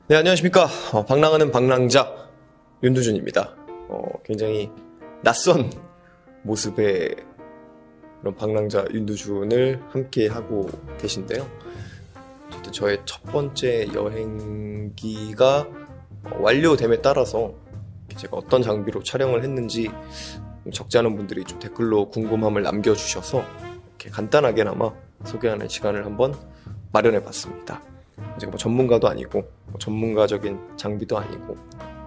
네, 안녕하십니까. 방랑하는 방랑자 윤두준입니다. 굉장히 낯선 모습의 그런 방랑자 윤두준을 함께 하고 계신데요. 어쨌든 저의 첫 번째 여행기가 완료됨에 따라서 제가 어떤 장비로 촬영을 했는지 적지 않은 분들이 좀 댓글로 궁금함을 남겨주셔서 이렇게 간단하게나마 소개하는 시간을 한번 마련해 봤습니다. 제가 뭐 전문가도 아니고 전문가적인 장비도 아니고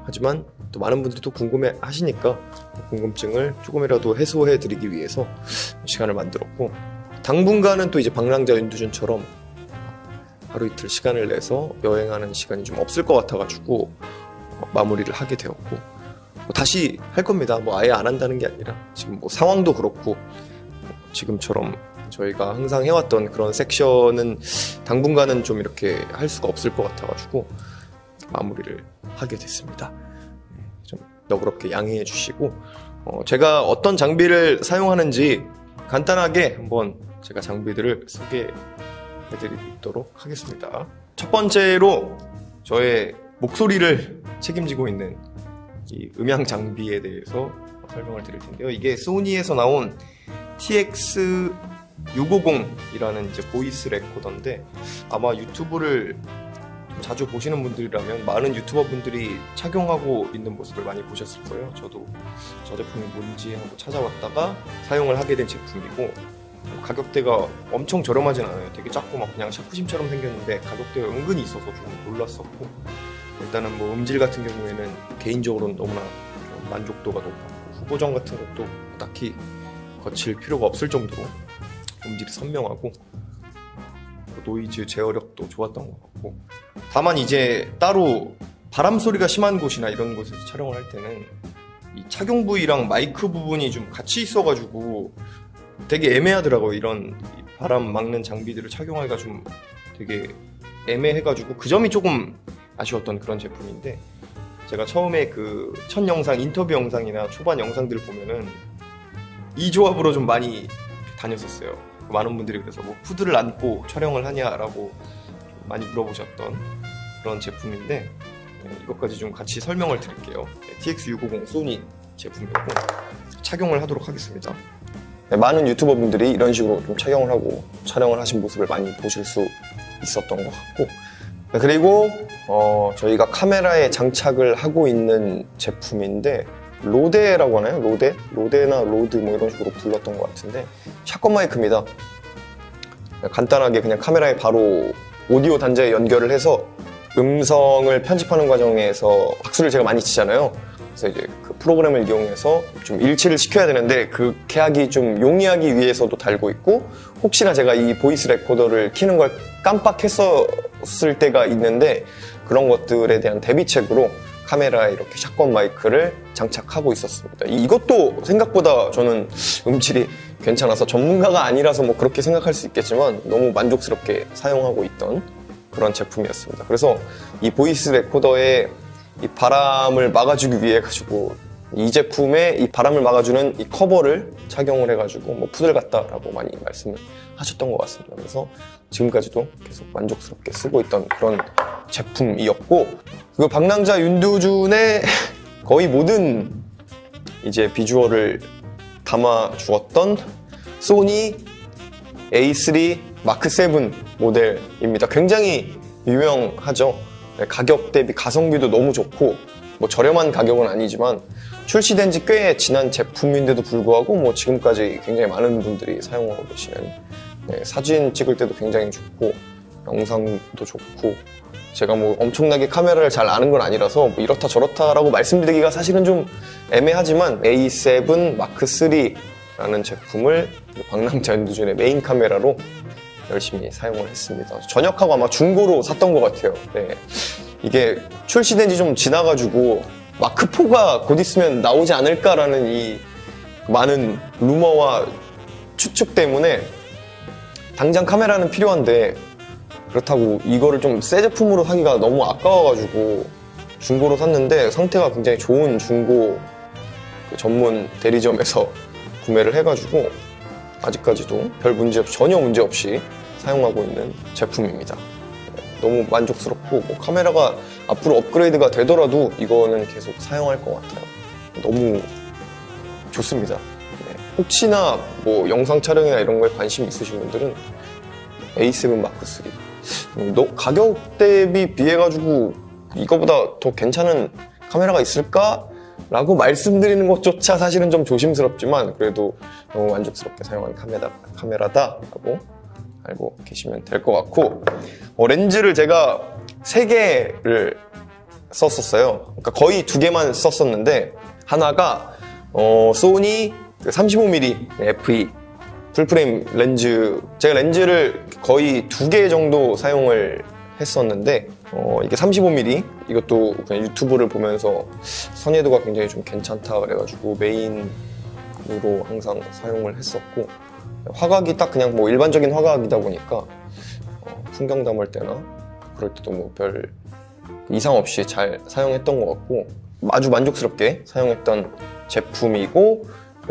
하지만 또 많은 분들이 또 궁금해 하시니까 궁금증을 조금이라도 해소해 드리기 위해서 시간을 만들었고, 당분간은 또 이제 방랑자 윤두준처럼 하루 이틀 시간을 내서 여행하는 시간이 좀 없을 것 같아가지고 마무리를 하게 되었고, 다시 할 겁니다. 뭐 아예 안 한다는 게 아니라 지금 뭐 상황도 그렇고 지금처럼 저희가 항상 해왔던 그런 섹션은 당분간은 좀 이렇게 할 수가 없을 것 같아가지고 마무리를 하게 됐습니다. 좀 너그럽게 양해해 주시고, 제가 어떤 장비를 사용하는지 간단하게 한번 제가 장비들을 소개해 드리도록 하겠습니다. 첫 번째로 저의 목소리를 책임지고 있는 이 음향 장비에 대해서 설명을 드릴 텐데요. 이게 소니에서 나온 TX650이라는 이제 보이스 레코더인데, 아마 유튜브를 좀 자주 보시는 분들이라면 많은 유튜버 분들이 착용하고 있는 모습을 많이 보셨을 거예요. 저도 저 제품이 뭔지 한번 찾아왔다가 사용을 하게 된 제품이고, 가격대가 엄청 저렴하진 않아요. 되게 작고 막 그냥 샤프심처럼 생겼는데 가격대가 은근히 있어서 좀 놀랐었고, 일단은 뭐 음질 같은 경우에는 개인적으로는 너무나 좀 만족도가 높고, 후보정 같은 것도 딱히 거칠 필요가 없을 정도로 음질이 선명하고 노이즈 제어력도 좋았던 것 같고, 다만 이제 따로 바람 소리가 심한 곳이나 이런 곳에서 촬영을 할 때는 이 착용 부위랑 마이크 부분이 좀 같이 있어가지고 되게 애매하더라고요. 이런 바람 막는 장비들을 착용하기가 좀 되게 애매해가지고 그 점이 조금 아쉬웠던 그런 제품인데, 제가 처음에 그 첫 영상, 인터뷰 영상이나 초반 영상들 보면은 이 조합으로 좀 많이 다녔었어요. 많은 분들이 그래서 뭐 푸드를 안고 촬영을 하냐라고 많이 물어보셨던 그런 제품인데, 이것까지 좀 같이 설명을 드릴게요. TX650 소니 제품이고 착용을 하도록 하겠습니다. 많은 유튜버 분들이 이런 식으로 좀 착용을 하고 촬영을 하신 모습을 많이 보실 수 있었던 것 같고, 그리고 저희가 카메라에 장착을 하고 있는 제품인데, 로데라고 하나요? 로데나 로드 뭐 이런 식으로 불렀던 것 같은데, 샷건 마이크입니다. 간단하게 그냥 카메라에 바로 오디오 단자에 연결을 해서 음성을 편집하는 과정에서 박수를 제가 많이 치잖아요. 그래서 이제 그 프로그램을 이용해서 좀 일치를 시켜야 되는데, 그렇게 하기 좀 용이하기 위해서도 달고 있고, 혹시나 제가 이 보이스 레코더를 켜는 걸 깜빡했었을 때가 있는데 그런 것들에 대한 대비책으로 카메라에 이렇게 샷건 마이크를 장착하고 있었습니다. 이것도 생각보다 저는 음질이 괜찮아서, 전문가가 아니라서 뭐 그렇게 생각할 수 있겠지만 너무 만족스럽게 사용하고 있던 그런 제품이었습니다. 그래서 이 보이스 레코더에 이 바람을 막아주기 위해 가지고 이 제품에 이 바람을 막아주는 이 커버를 착용을 해가지고 뭐 푸들 같다라고 많이 말씀을 하셨던 것 같습니다. 그래서 지금까지도 계속 만족스럽게 쓰고 있던 그런 제품이었고, 그 방랑자 윤두준의 거의 모든 이제 비주얼을 담아 주었던 소니 A3 마크 7 모델입니다. 굉장히 유명하죠. 가격 대비 가성비도 너무 좋고, 뭐 저렴한 가격은 아니지만 출시된 지 꽤 지난 제품인데도 불구하고 뭐 지금까지 굉장히 많은 분들이 사용하고 계시는, 사진 찍을 때도 굉장히 좋고 영상도 좋고, 제가 뭐 엄청나게 카메라를 잘 아는 건 아니라서 뭐 이렇다 저렇다라고 말씀드리기가 사실은 좀 애매하지만 A7 마크 3라는 제품을 방랑자 윤두준의 메인 카메라로 열심히 사용을 했습니다. 전역하고 아마 중고로 샀던 것 같아요. 이게 출시된 지 좀 지나가지고 마크4가 곧 있으면 나오지 않을까라는 이 많은 루머와 추측 때문에 당장 카메라는 필요한데, 그렇다고 이거를 좀 새 제품으로 사기가 너무 아까워가지고 중고로 샀는데, 상태가 굉장히 좋은 중고 전문 대리점에서 구매를 해가지고 아직까지도 별 문제 없이, 전혀 문제 없이 사용하고 있는 제품입니다. 너무 만족스럽고 뭐 카메라가 앞으로 업그레이드가 되더라도 이거는 계속 사용할 것 같아요. 너무 좋습니다. 네. 혹시나 뭐 영상 촬영이나 이런 거에 관심 있으신 분들은 A7 M3 가격 대비 비해가지고 이거보다 더 괜찮은 카메라가 있을까? 라고 말씀드리는 것조차 사실은 좀 조심스럽지만 그래도 너무 만족스럽게 사용한 카메라다 라고 알고 계시면 될 것 같고, 렌즈를 제가 3개를 썼었어요. 그러니까 거의 2개만 썼었는데, 하나가 소니 35mm FE 풀프레임 렌즈, 제가 렌즈를 거의 2개 정도 사용을 했었는데 이게 35mm, 이것도 그냥 유튜브를 보면서 선예도가 굉장히 좀 괜찮다 그래가지고 메인으로 항상 사용을 했었고, 화각이 딱 그냥 뭐 일반적인 화각이다 보니까 풍경 담을 때나 그럴 때도 뭐 별 이상 없이 잘 사용했던 것 같고 아주 만족스럽게 사용했던 제품이고,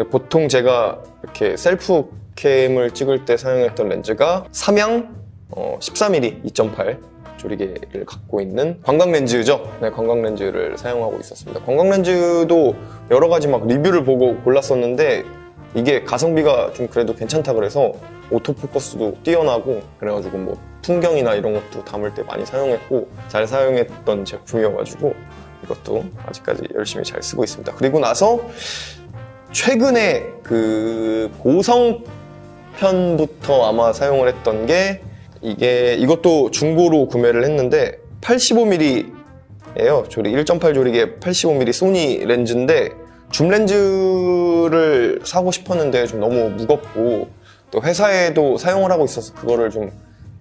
보통 제가 이렇게 셀프 캠을 찍을 때 사용했던 렌즈가 삼양 14mm 2.8 조리개를 갖고 있는 관광 렌즈죠. 네, 관광 렌즈를 사용하고 있었습니다. 관광 렌즈도 여러 가지 막 리뷰를 보고 골랐었는데 이게 가성비가 좀 그래도 괜찮다 그래서 오토포커스도 뛰어나고 그래가지고 뭐 풍경이나 이런 것도 담을 때 많이 사용했고 잘 사용했던 제품이어가지고 이것도 아직까지 열심히 잘 쓰고 있습니다. 그리고 나서 최근에 그 고성 편부터 아마 사용을 했던 게 이것도 중고로 구매를 했는데 85mm예요. 조리 1.8 조리개 85mm 소니 렌즈인데 줌 렌즈를 사고 싶었는데 좀 너무 무겁고 또 회사에도 사용을 하고 있어서 그거를 좀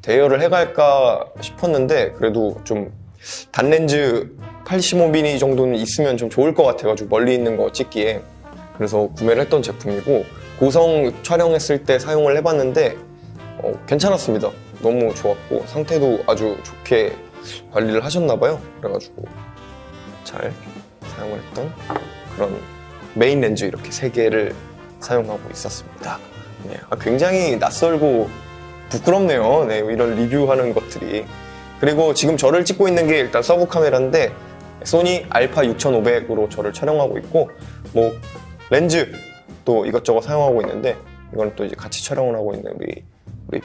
대여를 해갈까 싶었는데 그래도 좀 단렌즈 85mm 정도는 있으면 좀 좋을 것 같아가지고 멀리 있는 거 찍기에 그래서 구매를 했던 제품이고, 고성 촬영했을 때 사용을 해봤는데 괜찮았습니다. 너무 좋았고 상태도 아주 좋게 관리를 하셨나봐요. 그래가지고 잘 사용을 했던 그런 메인 렌즈 이렇게 3개를 사용하고 있었습니다. 네, 굉장히 낯설고 부끄럽네요. 네, 이런 리뷰하는 것들이. 그리고 지금 저를 찍고 있는 게 일단 서브 카메라인데 소니 알파 6500으로 저를 촬영하고 있고, 뭐 렌즈 또 이것저것 사용하고 있는데 이건 또 이제 같이 촬영을 하고 있는 우리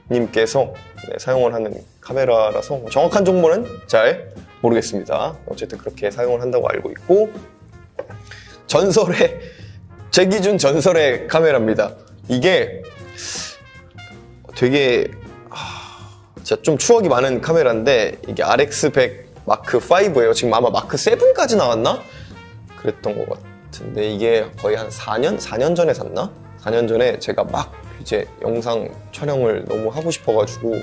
PD님께서 사용을 하는 카메라라서 정확한 정보는 잘 모르겠습니다. 어쨌든 그렇게 사용을 한다고 알고 있고, 제 기준 전설의 카메라입니다. 이게 되게 진짜 좀 추억이 많은 카메라인데 이게 RX100 마크 5예요. 지금 아마 마크 7까지 나왔나? 그랬던 것 같은데 이게 거의 한 4년 전에 샀나? 4년 전에 제가 막 이제 영상 촬영을 너무 하고 싶어가지고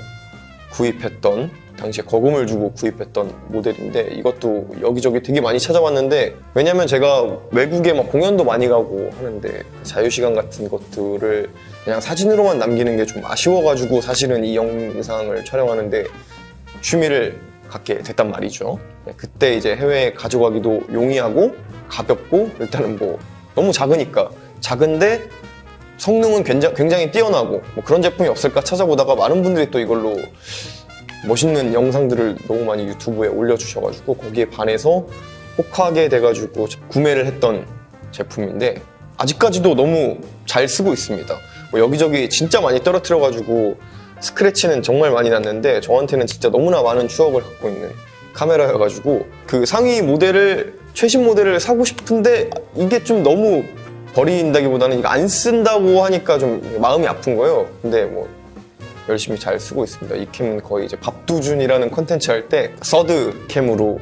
구입했던, 당시에 거금을 주고 구입했던 모델인데 이것도 여기저기 되게 많이 찾아봤는데, 왜냐면 제가 외국에 막 공연도 많이 가고 하는데 자유시간 같은 것들을 그냥 사진으로만 남기는 게 좀 아쉬워가지고 사실은 이 영상을 촬영하는데 취미를 갖게 됐단 말이죠. 그때 이제 해외에 가져가기도 용이하고 가볍고, 일단은 뭐 너무 작은데 성능은 굉장히 뛰어나고 뭐 그런 제품이 없을까 찾아보다가 많은 분들이 또 이걸로 멋있는 영상들을 너무 많이 유튜브에 올려주셔가지고 거기에 반해서 혹하게 돼가지고 구매를 했던 제품인데 아직까지도 너무 잘 쓰고 있습니다. 뭐 여기저기 진짜 많이 떨어뜨려가지고 스크래치는 정말 많이 났는데 저한테는 진짜 너무나 많은 추억을 갖고 있는 카메라여가지고 그 상위 모델을, 최신 모델을 사고 싶은데 이게 좀 너무 버린다기보다는 이거 안 쓴다고 하니까 좀 마음이 아픈 거예요. 근데 뭐 열심히 잘 쓰고 있습니다. 이 캠은 거의 이제 밥두준이라는 컨텐츠 할 때 서드 캠으로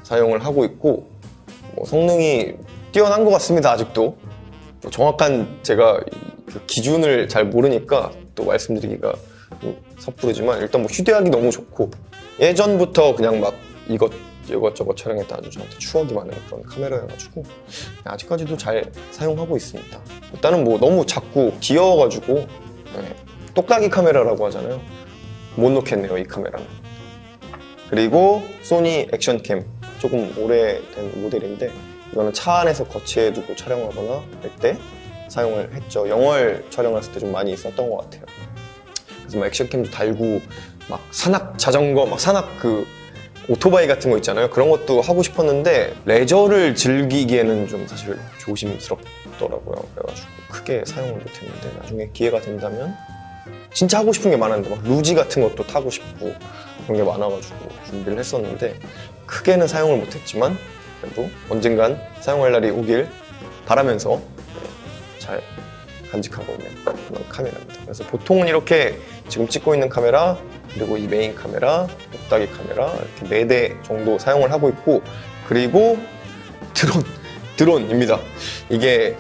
사용을 하고 있고, 뭐 성능이 뛰어난 것 같습니다. 아직도 뭐 정확한 제가 그 기준을 잘 모르니까 또 말씀드리기가 좀 섣부르지만 일단 뭐 휴대하기 너무 좋고 예전부터 그냥 막 이것저것 촬영했다 아주 저한테 추억이 많은 그런 카메라여가지고 아직까지도 잘 사용하고 있습니다. 일단은 뭐 너무 작고 귀여워가지고 똑딱이 카메라라고 하잖아요. 못 놓겠네요, 이 카메라는. 그리고 소니 액션캠, 조금 오래된 모델인데 이거는 차 안에서 거치해 두고 촬영하거나 할 때 사용을 했죠. 영월 촬영했을 때 좀 많이 있었던 것 같아요. 그래서 뭐 액션캠도 달고 막 산악 자전거, 막 산악 그 오토바이 같은 거 있잖아요. 그런 것도 하고 싶었는데 레저를 즐기기에는 좀 사실 조심스럽더라고요. 그래가지고 크게 사용을 못했는데 나중에 기회가 된다면 진짜 하고 싶은 게 많았는데 막 루지 같은 것도 타고 싶고 그런 게 많아가지고 준비를 했었는데 크게는 사용을 못했지만 그래도 언젠간 사용할 날이 오길 바라면서 잘 간직하고 있는 그런 카메라입니다. 그래서 보통은 이렇게 지금 찍고 있는 카메라 그리고 이 메인 카메라, 똑딱이 카메라 이렇게 4대 정도 사용을 하고 있고 그리고 드론입니다. 이게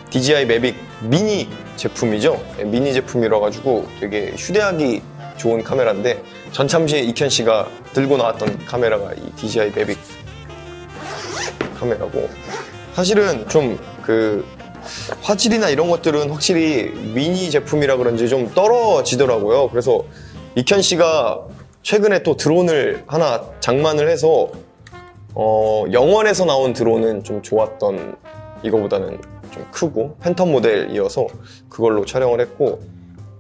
DJI 매빅 미니 제품이죠. 미니 제품이라 가지고 되게 휴대하기 좋은 카메라인데 전참시에 이켄 씨가 들고 나왔던 카메라가 이 DJI 매빅 카메라고 사실은 좀 그 화질이나 이런 것들은 확실히 미니 제품이라 그런지 좀 떨어지더라고요. 그래서 이켄 씨가 최근에 또 드론을 하나 장만을 해서 영원에서 나온 드론은 좀 좋았던 이거보다는 좀 크고 팬텀 모델이어서 그걸로 촬영을 했고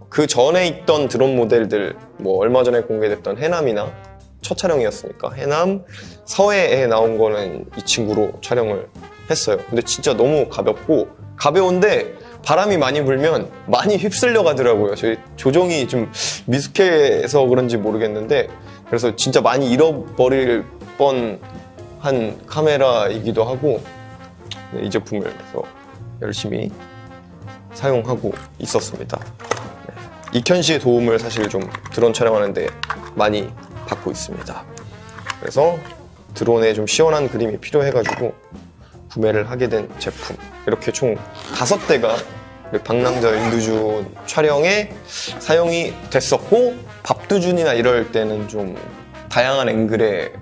그 전에 있던 드론 모델들 뭐 얼마 전에 공개됐던 해남이나 첫 촬영이었으니까 해남, 서해에 나온 거는 이 친구로 촬영을 했어요. 근데 진짜 너무 가벼운데 바람이 많이 불면 많이 휩쓸려 가더라고요. 저희 조종이 좀 미숙해서 그런지 모르겠는데 그래서 진짜 많이 잃어버릴 뻔한 카메라이기도 하고 이 제품을 그래서 열심히 사용하고 있었습니다. 이켄 씨의 도움을 사실 좀 드론 촬영하는데 많이 받고 있습니다. 그래서 드론에 좀 시원한 그림이 필요해가지고 구매를 하게 된 제품 이렇게 총 5대가 방랑자 윤두준 촬영에 사용이 됐었고 밥두준이나 이럴 때는 좀 다양한 앵글의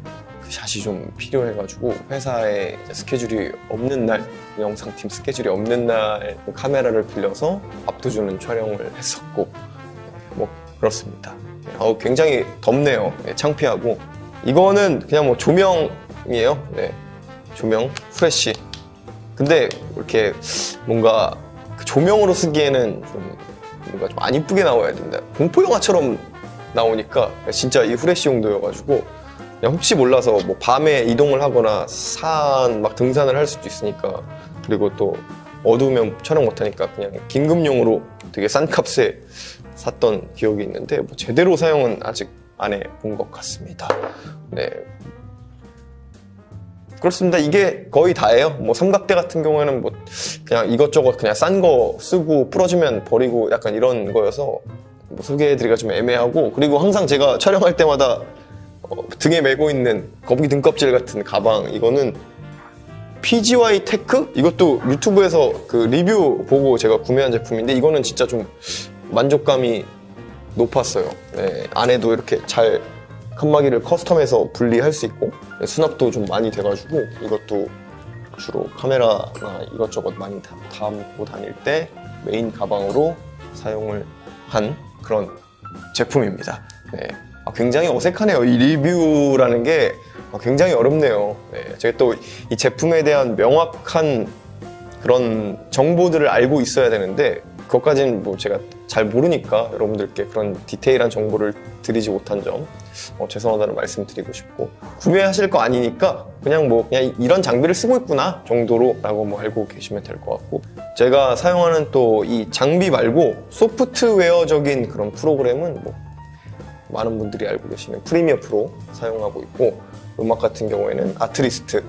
샷이 좀 필요해가지고 회사에 스케줄이 없는 날 영상팀 스케줄이 없는 날 카메라를 빌려서 밥두준은 촬영을 했었고 뭐 그렇습니다. 굉장히 덥네요. 창피하고 이거는 그냥 뭐 조명이에요. 네. 조명 후레쉬. 근데 이렇게 뭔가 조명으로 쓰기에는 좀 뭔가 좀 안 이쁘게 나와야 된다. 공포 영화처럼 나오니까 진짜 이 후레쉬 용도여가지고 그냥 혹시 몰라서 뭐 밤에 이동을 하거나 산 막 등산을 할 수도 있으니까 그리고 또 어두우면 촬영 못하니까 그냥 긴급용으로 되게 싼 값에 샀던 기억이 있는데 뭐 제대로 사용은 아직 안 해본 것 같습니다. 네. 그렇습니다. 이게 거의 다예요. 뭐 삼각대 같은 경우에는 뭐 그냥 이것저것 그냥 싼 거 쓰고 부러지면 버리고 약간 이런 거여서 뭐 소개해드리기가 좀 애매하고 그리고 항상 제가 촬영할 때마다 등에 메고 있는 거북이 등껍질 같은 가방 이거는 PGY 테크? 이것도 유튜브에서 그 리뷰 보고 제가 구매한 제품인데 이거는 진짜 좀 만족감이 높았어요. 네, 안에도 이렇게 잘 칸막이를 커스텀해서 분리할 수 있고 수납도 좀 많이 돼가지고 이것도 주로 카메라나 이것저것 많이 담고 다닐 때 메인 가방으로 사용을 한 그런 제품입니다. 네. 굉장히 어색하네요. 이 리뷰라는 게 굉장히 어렵네요. 네. 제가 또 이 제품에 대한 명확한 그런 정보들을 알고 있어야 되는데 그것까지는 뭐 제가 잘 모르니까 여러분들께 그런 디테일한 정보를 드리지 못한 점 죄송하다는 말씀 드리고 싶고 구매하실 거 아니니까 그냥 이런 장비를 쓰고 있구나 정도로 라고 뭐 알고 계시면 될 것 같고 제가 사용하는 또 이 장비 말고 소프트웨어적인 그런 프로그램은 뭐 많은 분들이 알고 계시는 프리미어 프로 사용하고 있고 음악 같은 경우에는 아트리스트를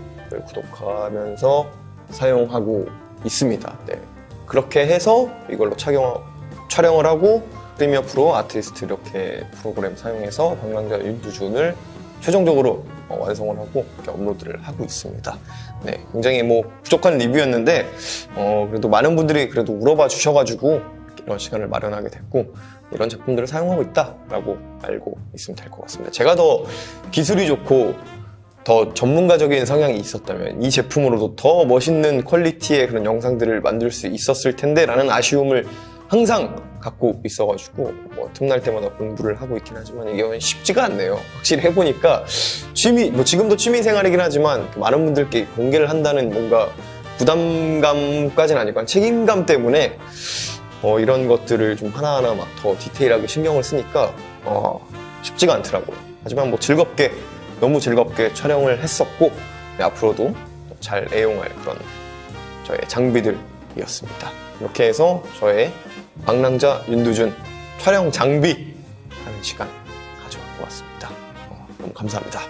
구독하면서 사용하고 있습니다. 네. 그렇게 해서 이걸로 촬영을 하고 프리미어 프로, 아트리스트 이렇게 프로그램 사용해서 방랑자 윤두준을 최종적으로 완성을 하고 이렇게 업로드를 하고 있습니다. 네, 굉장히 뭐 부족한 리뷰였는데 그래도 많은 분들이 그래도 물어봐 주셔가지고 이런 시간을 마련하게 됐고 이런 제품들을 사용하고 있다라고 알고 있으면 될 것 같습니다. 제가 더 기술이 좋고 더 전문가적인 성향이 있었다면 이 제품으로도 더 멋있는 퀄리티의 그런 영상들을 만들 수 있었을 텐데 라는 아쉬움을 항상 갖고 있어가지고 뭐 틈날 때마다 공부를 하고 있긴 하지만 이게 쉽지가 않네요. 확실히 해보니까 지금도 취미 생활이긴 하지만 많은 분들께 공개를 한다는 뭔가 부담감까지는 아니고 책임감 때문에 이런 것들을 좀 하나하나 막 더 디테일하게 신경을 쓰니까 쉽지가 않더라고요. 하지만 뭐 즐겁게, 너무 즐겁게 촬영을 했었고, 네, 앞으로도 잘 애용할 그런 저의 장비들이었습니다. 이렇게 해서 저의 방랑자 윤두준 촬영 장비 하는 시간 가져보았습니다. 너무 감사합니다.